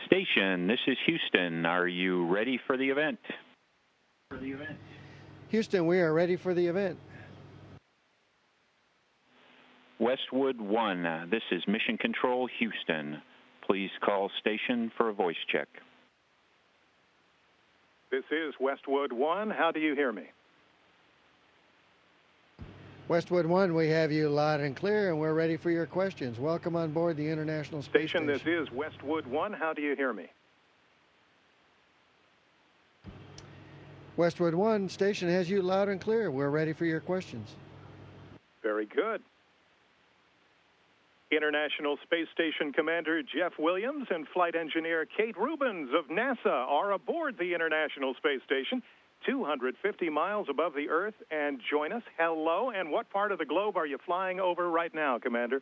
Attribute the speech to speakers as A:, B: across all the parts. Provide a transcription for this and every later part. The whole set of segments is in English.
A: Station, this is Houston. Are you ready for the event?
B: Houston, we are ready for the event.
A: Westwood One, this is Mission Control, Houston. Please call station for a voice check.
C: This is Westwood One. How do you hear me?
B: Westwood One, we have you loud and clear, and we're ready for your questions. Welcome on board the International Space Station.
C: This is Westwood One. How do you hear me?
B: Westwood One Station has you loud and clear. We're ready for your questions.
C: Very good. International Space Station Commander Jeff Williams and Flight Engineer Kate Rubins of NASA are aboard the International Space Station, 250 miles above the Earth, and join us. Hello, and what part of the globe are you flying over right now, Commander?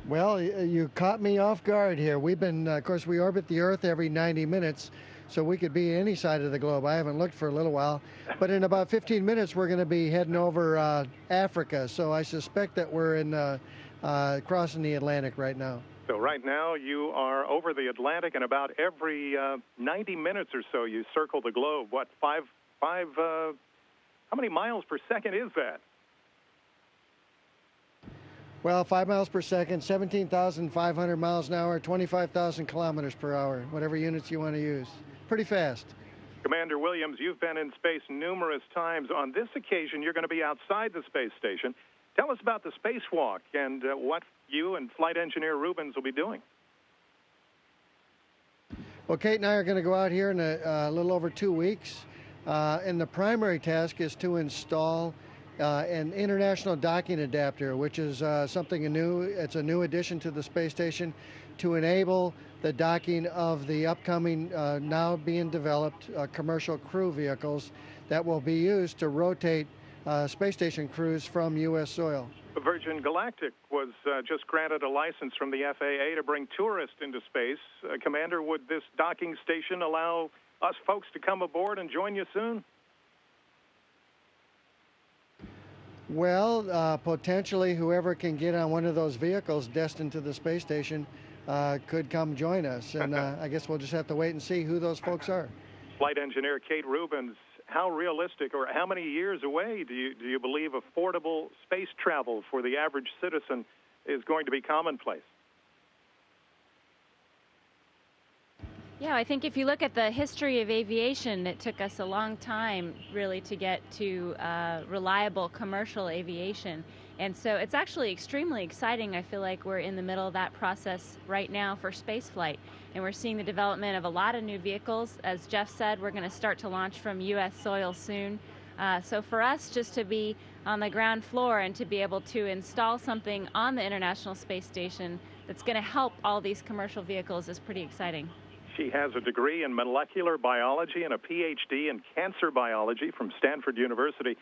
B: Well, you caught me off guard here. We've been, of course, we orbit the Earth every 90 minutes, so we could be any side of the globe. I haven't looked for a little while, but in about 15 minutes, we're going to be heading over Africa, so I suspect that we're in crossing the Atlantic right now.
C: So right now you are over the Atlantic, and about every 90 minutes or so you circle the globe. What, how many miles per second is that?
B: Well, 5 miles per second, 17,500 miles an hour, 25,000 kilometers per hour, whatever units you want to use. Pretty fast.
C: Commander Williams, you've been in space numerous times. On this occasion, you're going to be outside the space station. Tell us about the spacewalk and what you and Flight Engineer Rubins will be doing.
B: Well, Kate and I are going to go out here in a little over 2 weeks, and the primary task is to install an international docking adapter, which is something new. It's a new addition to the space station to enable the docking of the upcoming, now being developed, commercial crew vehicles that will be used to rotate space station crews from U.S. soil.
C: Virgin Galactic was just granted a license from the FAA to bring tourists into space. Commander, would this docking station allow us folks to come aboard and join you soon?
B: Well, potentially whoever can get on one of those vehicles destined to the space station could come join us. And I guess we'll just have to wait and see who those folks are.
C: Flight Engineer Kate Rubins, how realistic or how many years away do you believe affordable space travel for the average citizen is going to be commonplace?
D: Yeah, I think if you look at the history of aviation, it took us a long time really to get to reliable commercial aviation. And so it's actually extremely exciting. I feel like we're in the middle of that process right now for spaceflight. And we're seeing the development of a lot of new vehicles. As Jeff said, we're going to start to launch from U.S. soil soon. So for us just to be on the ground floor and to be able to install something on the International Space Station that's going to help all these commercial vehicles is pretty exciting.
C: She has a degree in molecular biology and a PhD in cancer biology from Stanford University.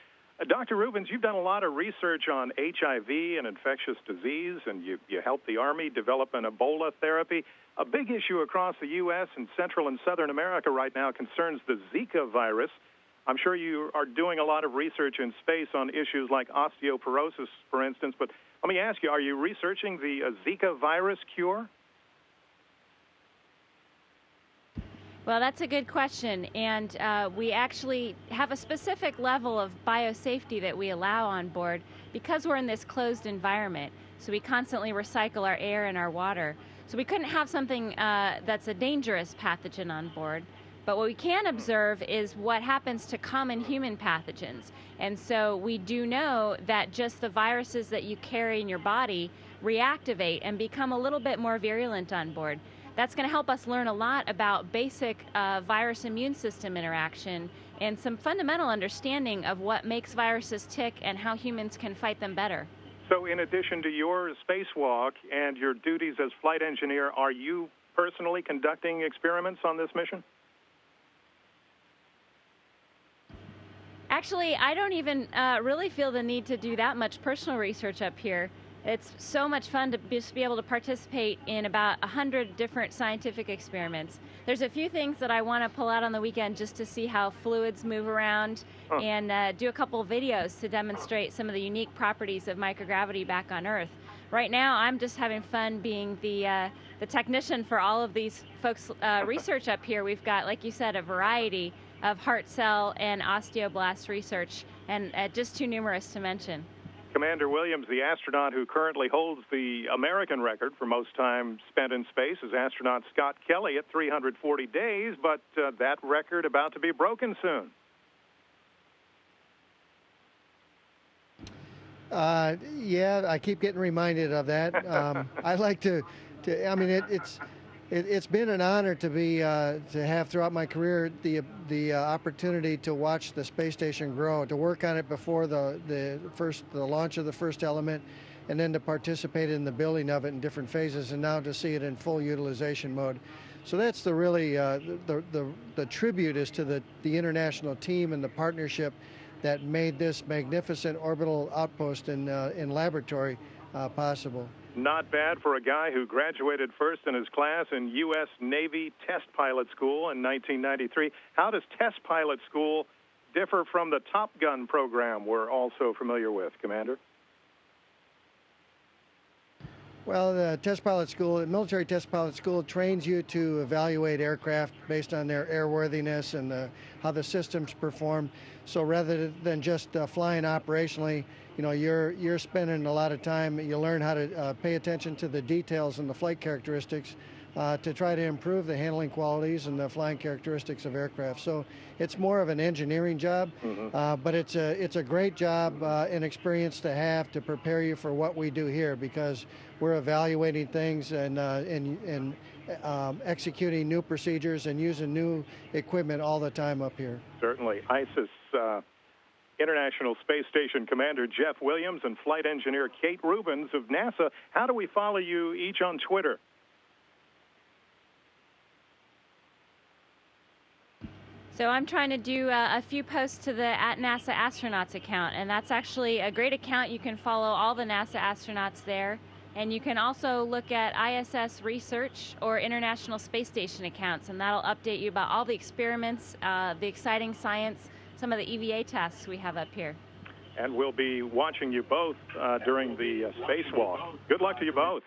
C: Dr. Rubins, you've done a lot of research on HIV and infectious disease, and you helped the Army develop an Ebola therapy. A big issue across the U.S. and Central and Southern America right now concerns the Zika virus. I'm sure you are doing a lot of research in space on issues like osteoporosis, for instance, but let me ask you, are you researching the Zika virus cure?
D: Well, that's a good question, and we actually have a specific level of biosafety that we allow on board because we're in this closed environment. So we constantly recycle our air and our water. So we couldn't have something that's a dangerous pathogen on board. But what we can observe is what happens to common human pathogens. And so we do know that just the viruses that you carry in your body reactivate and become a little bit more virulent on board. That's going to help us learn a lot about basic virus-immune system interaction and some fundamental understanding of what makes viruses tick and how humans can fight them better.
C: So in addition to your spacewalk and your duties as flight engineer, are you personally conducting experiments on this mission?
D: Actually, I don't even really feel the need to do that much personal research up here. It's so much fun to just be able to participate in about 100 different scientific experiments. There's a few things that I want to pull out on the weekend just to see how fluids move around and do a couple of videos to demonstrate some of the unique properties of microgravity back on Earth. right now I'm just having fun being the technician for all of these folks' research up here. We've got, like you said, a variety of heart cell and osteoblast research, and just too numerous to mention.
C: Commander Williams, the astronaut who currently holds the American record for most time spent in space, is astronaut Scott Kelly at 340 days, but that record about to be broken soon.
B: Yeah, I keep getting reminded of that. I like to I mean, it's been an honor to have throughout my career the opportunity to watch the space station grow, to work on it before the launch of the first element, and then to participate in the building of it in different phases, and now to see it in full utilization mode. So that's the tribute is to the international team and the partnership that made this magnificent orbital outpost in laboratory possible.
C: Not bad for a guy who graduated first in his class in U.S. Navy Test Pilot School in 1993. How does Test Pilot School differ from the Top Gun program we're also familiar with, Commander?
B: Well, the military test pilot school trains you to evaluate aircraft based on their airworthiness and how the systems perform. So rather than just flying operationally, you're spending a lot of time. You learn how to pay attention to the details and the flight characteristics to try to improve the handling qualities and the flying characteristics of aircraft. So it's more of an engineering job, but it's a great job and experience to have to prepare you for what we do here, because we're evaluating things and executing new procedures and using new equipment all the time up here.
C: Certainly. ISIS International Space Station Commander Jeff Williams and Flight Engineer Kate Rubins of NASA. How do we follow you each on Twitter?
D: So I'm trying to do a few posts to the @NASA Astronauts account, and that's actually a great account. You can follow all the NASA astronauts there, and you can also look at ISS Research or International Space Station accounts, and that'll update you about all the experiments, the exciting science, some of the EVA tasks we have up here.
C: And we'll be watching you both during the spacewalk. Good luck to you both.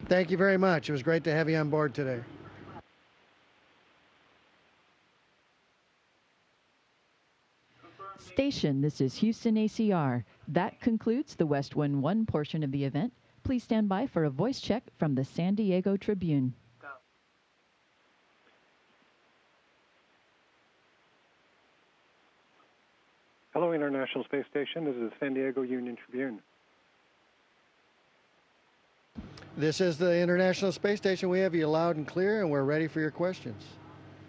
B: Thank you very much. It was great to have you on board today.
E: Station, this is Houston ACR. That concludes the Westwood One portion of the event. Please stand by for a voice check from the San Diego Tribune.
F: Hello, International Space Station. This is the San Diego Union Tribune.
B: This is the International Space Station. We have you loud and clear, and we're ready for your questions.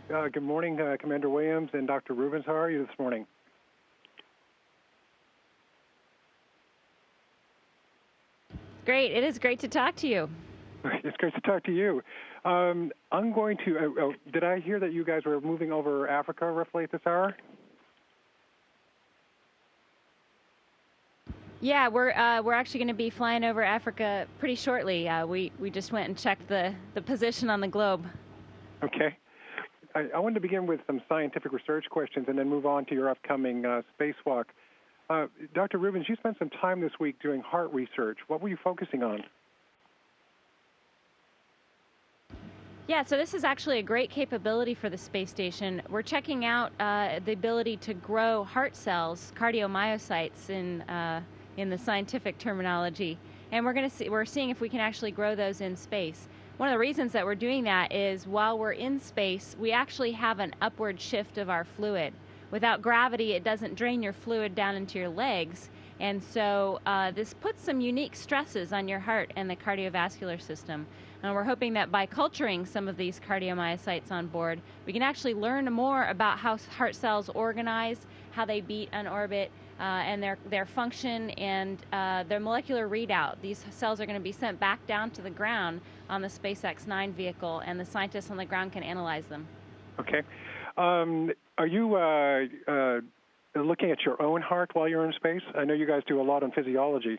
F: Good morning, Commander Williams and Dr. Rubins. How are you this morning?
D: Great. It is great to talk to you.
F: It's great to talk to you. I'm going to, did I hear that you guys were moving over Africa roughly at this hour?
D: Yeah, we're actually going to be flying over Africa pretty shortly. We just went and checked the position on the globe.
F: Okay. I wanted to begin with some scientific research questions and then move on to your upcoming spacewalk. Dr. Rubins, you spent some time this week doing heart research. What were you focusing on?
D: Yeah, so this is actually a great capability for the space station. We're checking out the ability to grow heart cells, cardiomyocytes in the scientific terminology, and we're seeing if we can actually grow those in space. One of the reasons that we're doing that is while we're in space, we actually have an upward shift of our fluid. Without gravity, it doesn't drain your fluid down into your legs, and so this puts some unique stresses on your heart and the cardiovascular system. And we're hoping that by culturing some of these cardiomyocytes on board, we can actually learn more about how heart cells organize, how they beat on orbit, and their function and their molecular readout. These cells are going to be sent back down to the ground on the SpaceX 9 vehicle, and the scientists on the ground can analyze them.
F: Okay. Are you looking at your own heart while you're in space? I know you guys do a lot on physiology.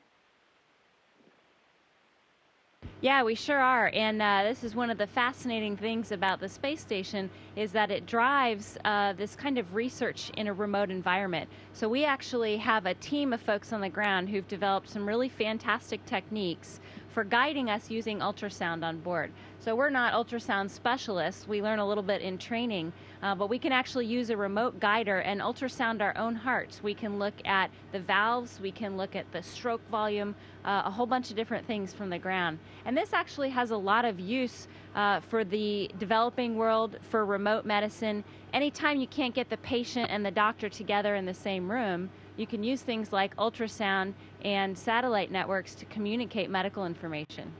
D: Yeah, we sure are, and this is one of the fascinating things about the space station is that it drives this kind of research in a remote environment. So we actually have a team of folks on the ground who've developed some really fantastic techniques for guiding us using ultrasound on board. So we're not ultrasound specialists. We learn a little bit in training, but we can actually use a remote guider and ultrasound our own hearts. We can look at the valves, we can look at the stroke volume, a whole bunch of different things from the ground. And this actually has a lot of use for the developing world, for remote medicine. Anytime you can't get the patient and the doctor together in the same room, you can use things like ultrasound and satellite networks to communicate medical information.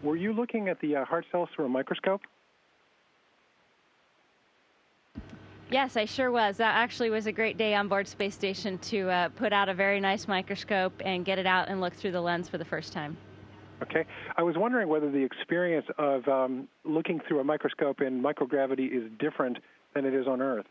F: Were you looking at the heart cells through a microscope?
D: Yes, I sure was. That actually was a great day on board Space Station to put out a very nice microscope and get it out and look through the lens for the first time.
F: Okay. I was wondering whether the experience of looking through a microscope in microgravity is different than it is on Earth.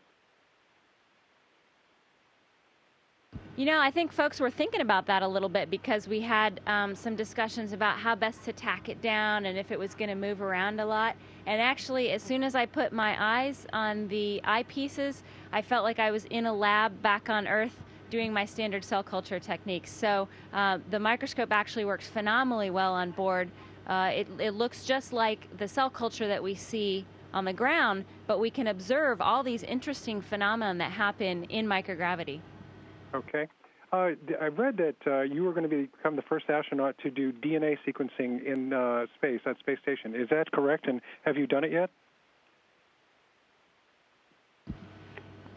D: You know, I think folks were thinking about that a little bit because we had some discussions about how best to tack it down and if it was going to move around a lot. And actually, as soon as I put my eyes on the eyepieces, I felt like I was in a lab back on Earth doing my standard cell culture techniques. So the microscope actually works phenomenally well on board. It looks just like the cell culture that we see on the ground, but we can observe all these interesting phenomena that happen in microgravity.
F: Okay. I read that you were going to become the first astronaut to do DNA sequencing in space, at Space Station. Is that correct, and have you done it yet?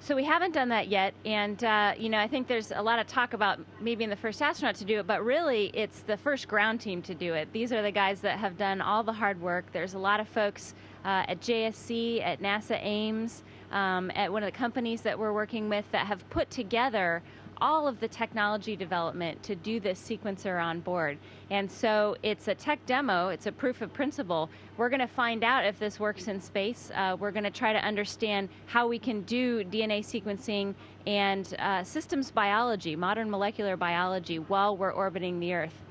D: So we haven't done that yet, and you know, I think there's a lot of talk about maybe being the first astronaut to do it, but really it's the first ground team to do it. These are the guys that have done all the hard work. There's a lot of folks at JSC, at NASA Ames, at one of the companies that we're working with that have put together all of the technology development to do this sequencer on board. And so it's a tech demo, it's a proof of principle. We're going to find out if this works in space. We're going to try to understand how we can do DNA sequencing and systems biology, modern molecular biology, while we're orbiting the Earth.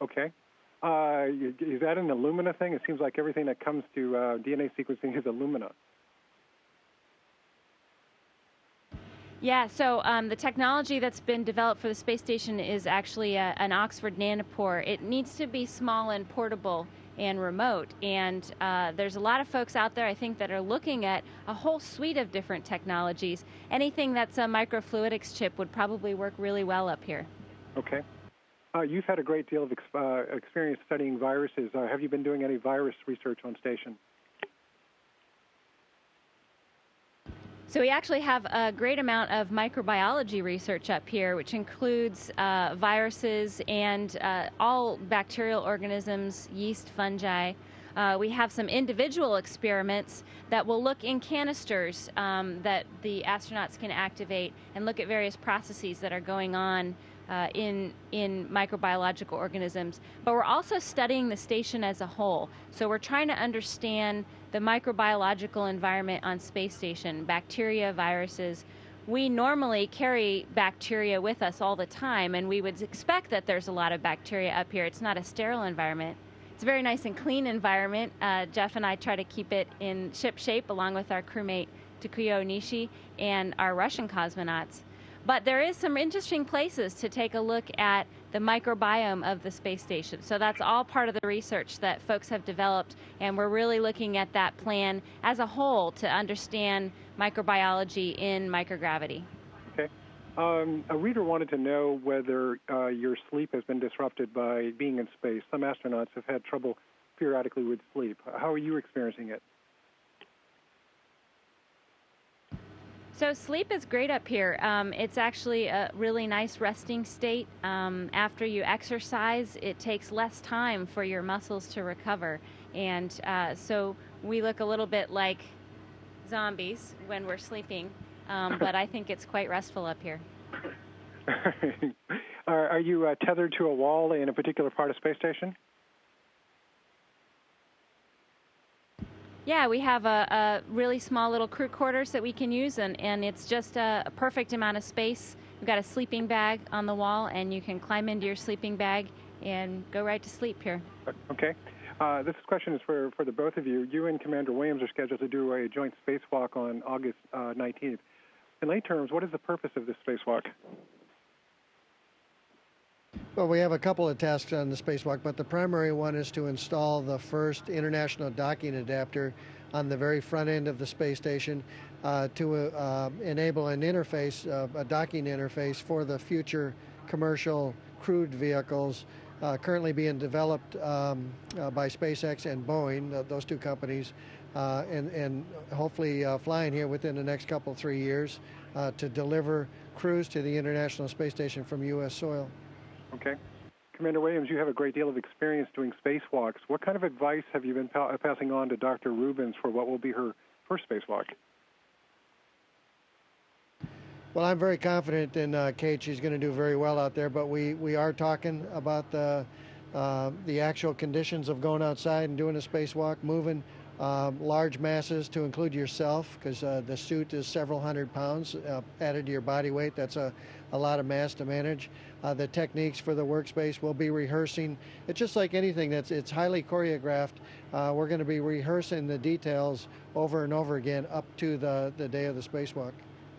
F: Okay. Is that an Illumina thing? It seems like everything that comes to DNA sequencing is Illumina.
D: Yeah, so the technology that's been developed for the space station is actually an Oxford nanopore. It needs to be small and portable and remote, and there's a lot of folks out there, I think, that are looking at a whole suite of different technologies. Anything that's a microfluidics chip would probably work really well up here.
F: Okay. You've had a great deal of experience studying viruses. Have you been doing any virus research on station?
D: So we actually have a great amount of microbiology research up here, which includes viruses and all bacterial organisms, yeast, fungi. We have some individual experiments that will look in canisters that the astronauts can activate and look at various processes that are going on in microbiological organisms. But we're also studying the station as a whole. So we're trying to understand the microbiological environment on Space Station, bacteria, viruses. We normally carry bacteria with us all the time, and we would expect that there's a lot of bacteria up here. It's not a sterile environment. It's a very nice and clean environment. Jeff and I try to keep it in ship shape, along with our crewmate Takuya Onishi and our Russian cosmonauts. But there is some interesting places to take a look at the microbiome of the space station. So that's all part of the research that folks have developed, and we're really looking at that plan as a whole to understand microbiology in microgravity. Okay.
F: A reader wanted to know whether your sleep has been disrupted by being in space. Some astronauts have had trouble periodically with sleep. How are you experiencing it?
D: So sleep is great up here. It's actually a really nice resting state. After you exercise, it takes less time for your muscles to recover. And so we look a little bit like zombies when we're sleeping, but I think it's quite restful up here.
F: Are you tethered to a wall in a particular part of Space Station?
D: Yeah, we have a really small little crew quarters that we can use, and it's just a perfect amount of space. We've got a sleeping bag on the wall, and you can climb into your sleeping bag and go right to sleep here.
F: Okay. This question is for the both of you. You and Commander Williams are scheduled to do a joint spacewalk on August 19th. In lay terms, what is the purpose of this spacewalk?
B: Well, we have a couple of tasks on the spacewalk, but the primary one is to install the first international docking adapter on the very front end of the space station to enable an interface, a docking interface for the future commercial crewed vehicles currently being developed by SpaceX and Boeing, those two companies, and hopefully flying here within the next 3 years to deliver crews to the International Space Station from U.S. soil.
F: Okay. Commander Williams, you have a great deal of experience doing spacewalks. What kind of advice have you been passing on to Dr. Rubins for what will be her first spacewalk?
B: Well, I'm very confident in Kate. She's going to do very well out there, but we are talking about the actual conditions of going outside and doing a spacewalk, moving large masses to include yourself, because the suit is several hundred pounds added to your body weight. That's a lot of mass to manage. The techniques for the workspace we'll be rehearsing. It's just like anything it's highly choreographed. We're going to be rehearsing the details over and over again up to the day of the spacewalk.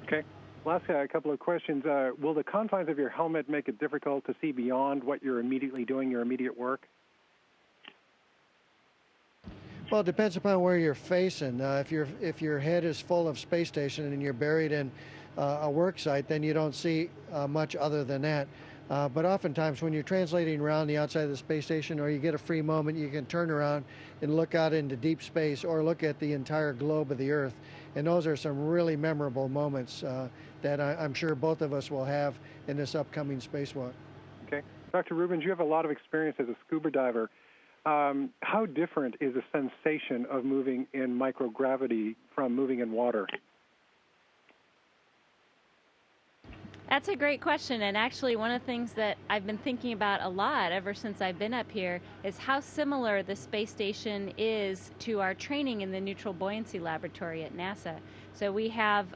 F: Okay. Last couple of questions. Will the confines of your helmet make it difficult to see beyond what you're immediately doing, your immediate work?
B: Well, it depends upon where you're facing. If your head is full of space station and you're buried in a work site, then you don't see much other than that. But oftentimes when you're translating around the outside of the space station, or you get a free moment, you can turn around and look out into deep space or look at the entire globe of the Earth. And those are some really memorable moments that I'm sure both of us will have in this upcoming spacewalk.
F: Okay. Dr. Rubins, you have a lot of experience as a scuba diver. How different is the sensation of moving in microgravity from moving in water?
D: That's a great question, and actually one of the things that I've been thinking about a lot ever since I've been up here is how similar the space station is to our training in the Neutral Buoyancy Laboratory at NASA. So we have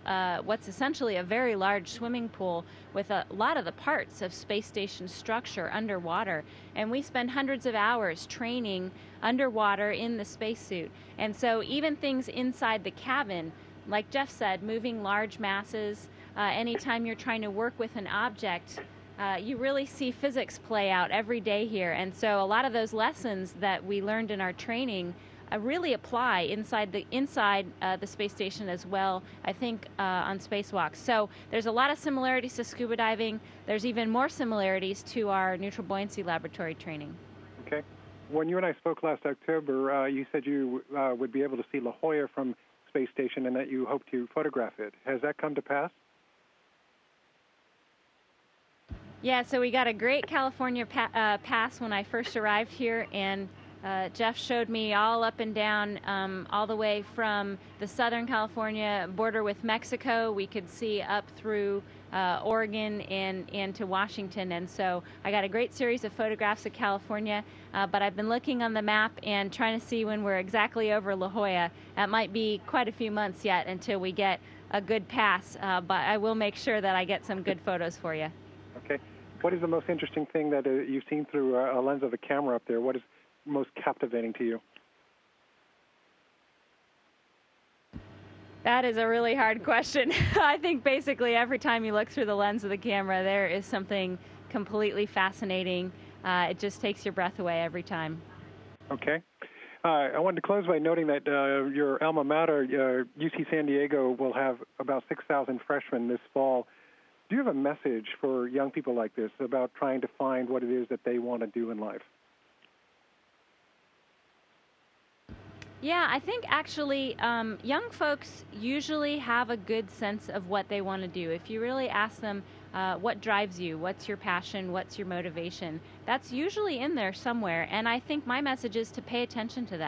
D: what's essentially a very large swimming pool with a lot of the parts of space station structure underwater, and we spend hundreds of hours training underwater in the spacesuit. And so even things inside the cabin, like Jeff said, moving large masses, anytime you're trying to work with an object, you really see physics play out every day here. And so a lot of those lessons that we learned in our training really apply inside the space station as well, I think, on spacewalks. So there's a lot of similarities to scuba diving. There's even more similarities to our Neutral Buoyancy Laboratory training.
F: Okay. When you and I spoke last October, you said you would be able to see La Jolla from space station and that you hope to photograph it. Has that come to pass?
D: Yeah, so we got a great California pass when I first arrived here, and Jeff showed me all up and down, all the way from the Southern California border with Mexico. We could see up through Oregon and to Washington, and so I got a great series of photographs of California, but I've been looking on the map and trying to see when we're exactly over La Jolla. That might be quite a few months yet until we get a good pass, but I will make sure that I get some good photos for you.
F: Okay. What is the most interesting thing that you've seen through a lens of a camera up there? What is most captivating to you?
D: That is a really hard question. I think basically every time you look through the lens of the camera, there is something completely fascinating. It just takes your breath away every time.
F: Okay. I wanted to close by noting that your alma mater, UC San Diego, will have about 6,000 freshmen this fall. Do you have a message for young people like this about trying to find what it is that they want to do in life?
D: Yeah, I think actually young folks usually have a good sense of what they want to do. If you really ask them what drives you, what's your passion, what's your motivation, that's usually in there somewhere. And I think my message is to pay attention to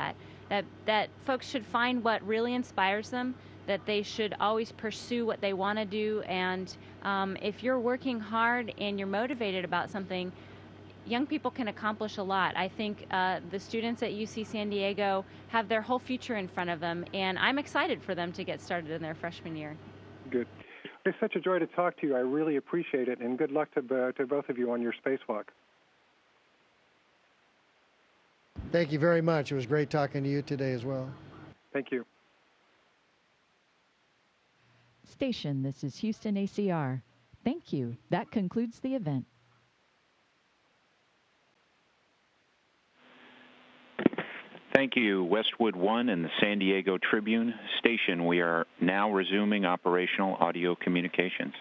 D: that folks should find what really inspires them, that they should always pursue what they want to do. And if you're working hard and you're motivated about something, young people can accomplish a lot. I think the students at UC San Diego have their whole future in front of them, and I'm excited for them to get started in their freshman year.
F: Good. It's such a joy to talk to you. I really appreciate it, and good luck to both of you on your spacewalk.
B: Thank you very much. It was great talking to you today as well.
F: Thank you.
E: Station, this is Houston ACR. Thank you. That concludes the event.
A: Thank you, Westwood One and the San Diego Tribune. Station, we are now resuming operational audio communications.